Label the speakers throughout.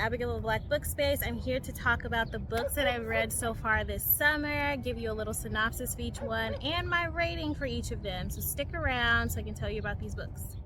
Speaker 1: Abigail of Black Book Space. I'm here to talk about the books that I've read so far this summer, give you a little synopsis of each one, and my rating for each of them. So stick around so I can tell you about these books.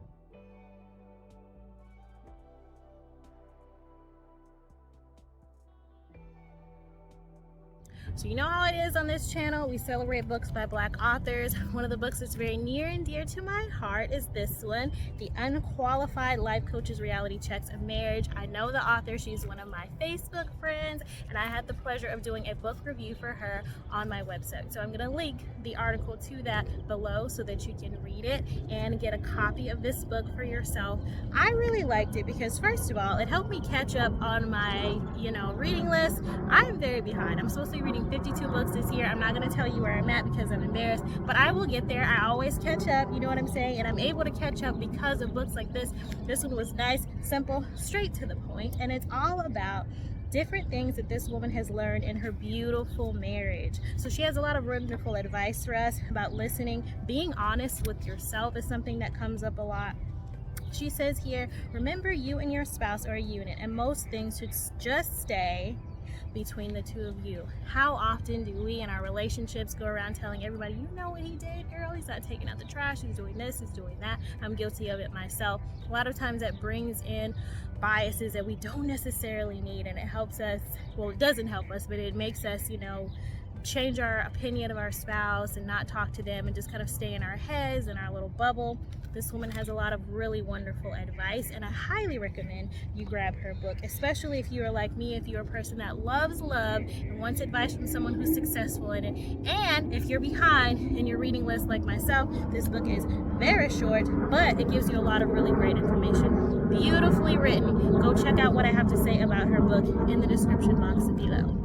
Speaker 1: So you know how it is on this channel, we celebrate books by Black authors. One of the books that's very near and dear to my heart is this one, The Unqualified Life Coach's Reality Checks of Marriage. I know the author, she's one of my Facebook friends, and I had the pleasure of doing a book review for her on my website. So I'm gonna link the article to that below so that you can read it and get a copy of this book for yourself. I really liked it because first of all, it helped me catch up on my, reading list. I am very behind. I'm supposed to be reading 52 books this year. I'm not going to tell you where I'm at because I'm embarrassed, but I will get there. I always catch up, you know what I'm saying? And I'm able to catch up because of books like this. This one was nice, simple, straight to the point, and it's all about different things that this woman has learned in her beautiful marriage. So she has a lot of wonderful advice for us about listening. Being honest with yourself is something that comes up a lot. She says here, remember you and your spouse are a unit, and most things should just stay between the two of you. How often do we in our relationships go around telling everybody, you know what he did, girl? He's not taking out the trash, he's doing this, he's doing that. I'm guilty of it myself. A lot of times that brings in biases that we don't necessarily need, and it helps us, well, it doesn't help us, but it makes us, change our opinion of our spouse and not talk to them and just kind of stay in our heads, in our little bubble. This woman has a lot of really wonderful advice, and I highly recommend you grab her book, especially if you are like me, if you're a person that loves love and wants advice from someone who's successful in it. And if you're behind in your reading list like myself, this book is very short, but it gives you a lot of really great information. Beautifully written. Go check out what I have to say about her book in the description box below.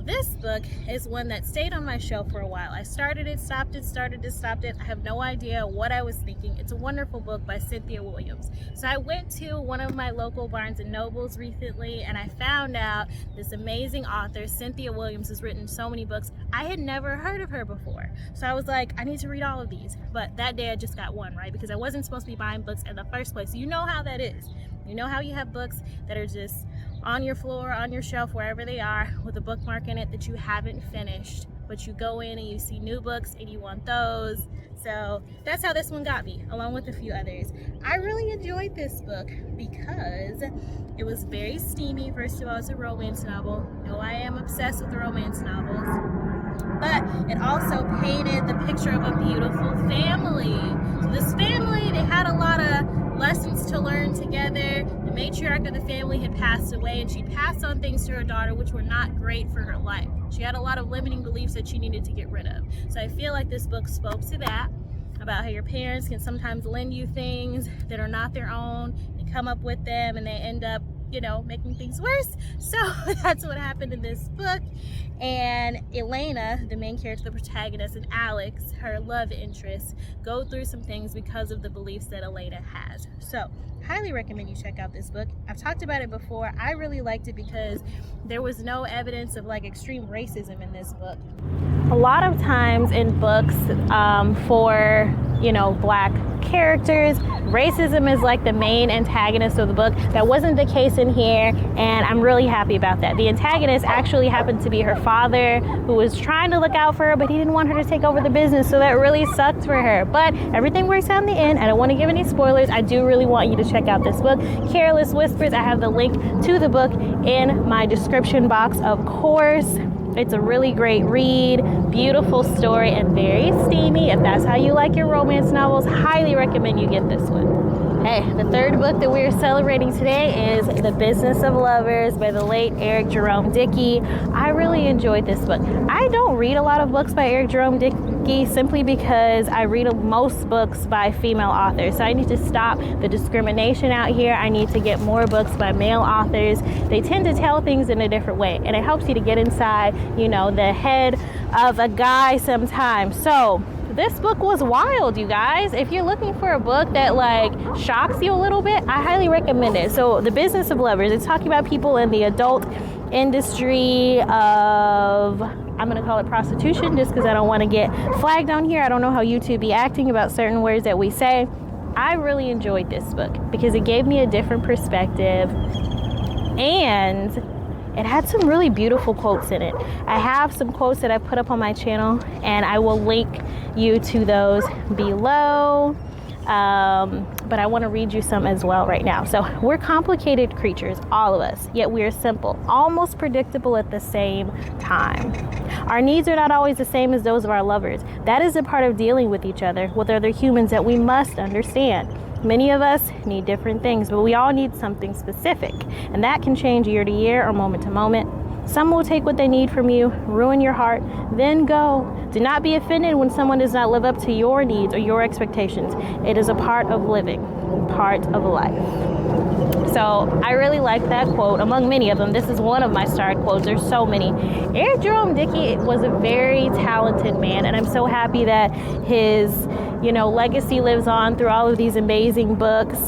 Speaker 1: This book is one that stayed on my shelf for a while. I started it, stopped it, started it, stopped it. I have no idea what I was thinking. It's a wonderful book by Cynthia Williams. So I went to one of my local Barnes & Nobles recently, and I found out this amazing author, Cynthia Williams, has written so many books. I had never heard of her before. So I was like, I need to read all of these. But that day I just got one, right? Because I wasn't supposed to be buying books in the first place. You know how that is. You know how you have books that are just on your floor, on your shelf, wherever they are, with a bookmark in it that you haven't finished, but you go in and you see new books and you want those. So that's how this one got me, along with a few others. I really enjoyed this book because it was very steamy. First of all, it's a romance novel. No, I am obsessed with romance novels. But it also painted the picture of a beautiful family. So this family, they had a lot of lessons to learn together. The matriarch of the family had passed away, and she passed on things to her daughter which were not great for her life. She had a lot of limiting beliefs that she needed to get rid of. So I feel like this book spoke to that, about how your parents can sometimes lend you things that are not their own. You come up with them and they end up making things worse. So that's what happened in this book. And Elena, the main character, the protagonist, and Alex, her love interest, go through some things because of the beliefs that Elena has. So highly recommend you check out this book. I've talked about it before. I really liked it because there was no evidence of extreme racism in this book. A lot of times in books for Black characters, racism is like the main antagonist of the book. That wasn't the case in here, and I'm really happy about that. The antagonist actually happened to be her father, who was trying to look out for her, but he didn't want her to take over the business, so that really sucked for her. But everything works out in the end. I don't want to give any spoilers. I do really want you to check out this book, Careless Whispers. I have the link to the book in my description box, of course. It's a really great read, beautiful story, and very steamy. If that's how you like your romance novels, highly recommend you get this one. Hey, the third book that we're celebrating today is The Business of Lovers by the late Eric Jerome Dickey. I really enjoyed this book. I don't read a lot of books by Eric Jerome Dickey simply because I read most books by female authors. So I need to stop the discrimination out here. I need to get more books by male authors. They tend to tell things in a different way, and it helps you to get inside, the head of a guy sometimes. So this book was wild, you guys. If you're looking for a book that shocks you a little bit, I highly recommend it. So The Business of Lovers, it's talking about people in the adult industry of, I'm going to call it prostitution, just because I don't want to get flagged on here. I don't know how YouTube be acting about certain words that we say. I really enjoyed this book because it gave me a different perspective And it had some really beautiful quotes in it. I have some quotes that I put up on my channel, and I will link you to those below. But I want to read you some as well right now. So, we're complicated creatures, all of us, yet we are simple, almost predictable at the same time. Our needs are not always the same as those of our lovers. That is a part of dealing with each other, with other humans, that we must understand. Many of us need different things, but we all need something specific, and that can change year to year or moment to moment. Some will take what they need from you, ruin your heart, then go. Do not be offended when someone does not live up to your needs or your expectations. It is a part of living, part of life. So I really like that quote, among many of them. This is one of my starred quotes. There's so many. Eric Jerome Dickey was a very talented man, and I'm so happy that his legacy lives on through all of these amazing books.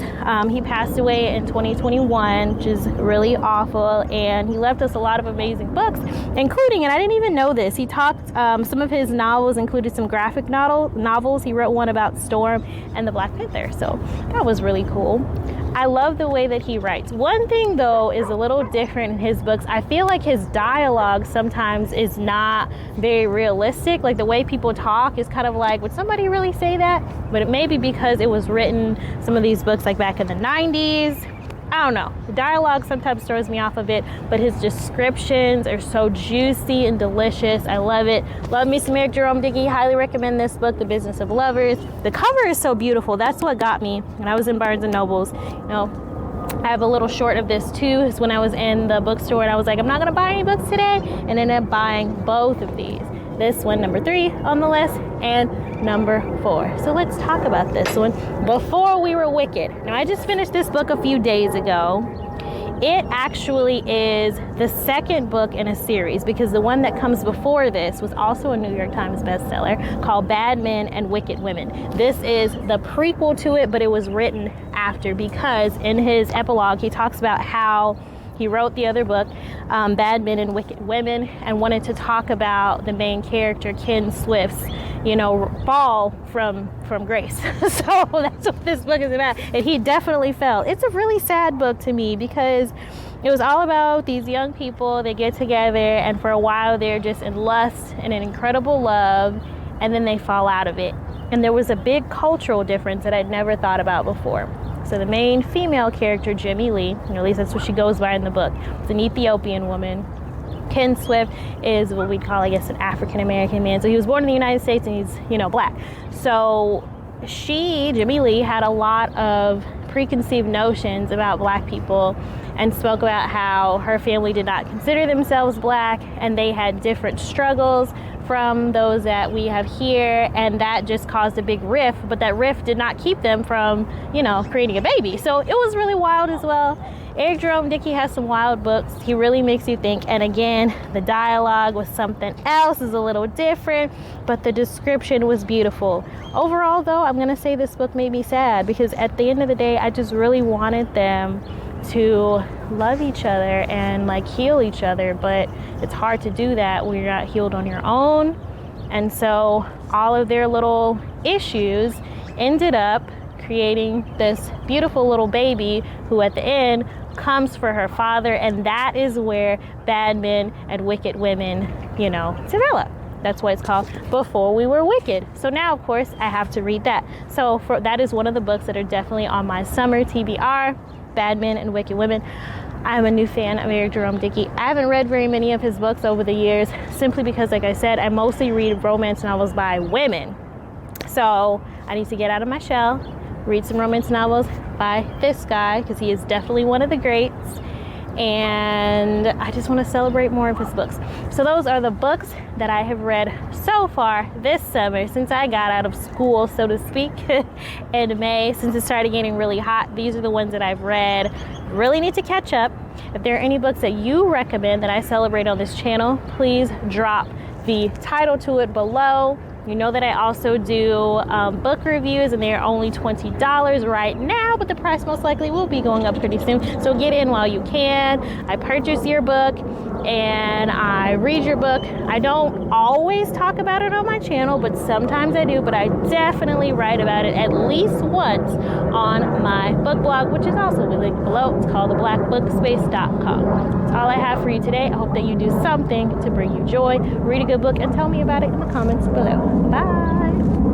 Speaker 1: He passed away in 2021, which is really awful, and he left us a lot of amazing books, including, and I didn't even know this, he talked, some of his novels included some graphic novels. He wrote one about Storm and the Black Panther, so that was really cool. I love the way that he writes. One thing, though, is a little different in his books. I feel like his dialogue sometimes is not very realistic. Like, the way people talk is kind of like, would somebody really say that? But it may be because it was written, some of these books, like back in the 90s. I don't know. The dialogue sometimes throws me off a bit, but his descriptions are so juicy and delicious. I love it. Love me some Eric Jerome Dickey. Highly recommend this book, The Business of Lovers. The cover is so beautiful. That's what got me when I was in Barnes & Nobles. I have a little short of this too. It's when I was in the bookstore and I was like, I'm not going to buy any books today, and ended up buying both of these. This one, number 3 on the list, and number 4. So let's talk about this one, Before We Were Wicked. Now, I just finished this book a few days ago. It actually is the second book in a series, because the one that comes before this was also a New York Times bestseller called Bad Men and Wicked Women. This is the prequel to it, but it was written after, because in his epilogue, he talks about how he wrote the other book, Bad Men and Wicked Women, and wanted to talk about the main character, Ken Swift's, fall from grace. So that's what this book is about. And he definitely fell. It's a really sad book to me, because it was all about these young people. They get together, and for a while they're just in lust and an incredible love, and then they fall out of it. And there was a big cultural difference that I'd never thought about before. So the main female character, Jimmy Lee, at least that's what she goes by in the book, is an Ethiopian woman. Ken Swift is what we'd call, I guess, an African-American man. So he was born in the United States, and he's, black. So Jimmy Lee, had a lot of preconceived notions about black people, and spoke about how her family did not consider themselves black, and they had different struggles from those that we have here, and that just caused a big rift, but that rift did not keep them from, creating a baby. So it was really wild as well. Eric Jerome Dickey has some wild books. He really makes you think, and again, the dialogue was something else, is a little different, but the description was beautiful. Overall, though, I'm gonna say this book made me sad, because at the end of the day, I just really wanted them to love each other and heal each other, but it's hard to do that when you're not healed on your own. And so all of their little issues ended up creating this beautiful little baby who at the end comes for her father, and that is where Bad Men and Wicked Women, develop. That's why it's called Before We Were Wicked. So now, of course, I have to read that. So that is one of the books that are definitely on my summer TBR, Bad Men and Wicked Women. I'm a new fan of Eric Jerome Dickey. I haven't read very many of his books over the years, simply because, like I said, I mostly read romance novels by women. So I need to get out of my shell, read some romance novels by this guy, because he is definitely one of the greats. And I just want to celebrate more of his books. So those are the books that I have read so far this summer, since I got out of school, so to speak, in May, since it started getting really hot. These are the ones that I've read. Really need to catch up. If there are any books that you recommend that I celebrate on this channel, please drop the title to it below. You know that I also do book reviews, and they are only $20 right now, but the price most likely will be going up pretty soon. So get in while you can. I purchased your book. and I read your book. I don't always talk about it on my channel, but sometimes I do, but I definitely write about it at least once on my book blog, which is also linked below. It's called theblackbookspace.com. That's all I have for you today. I hope that you do something to bring you joy. Read a good book and tell me about it in the comments below. Bye.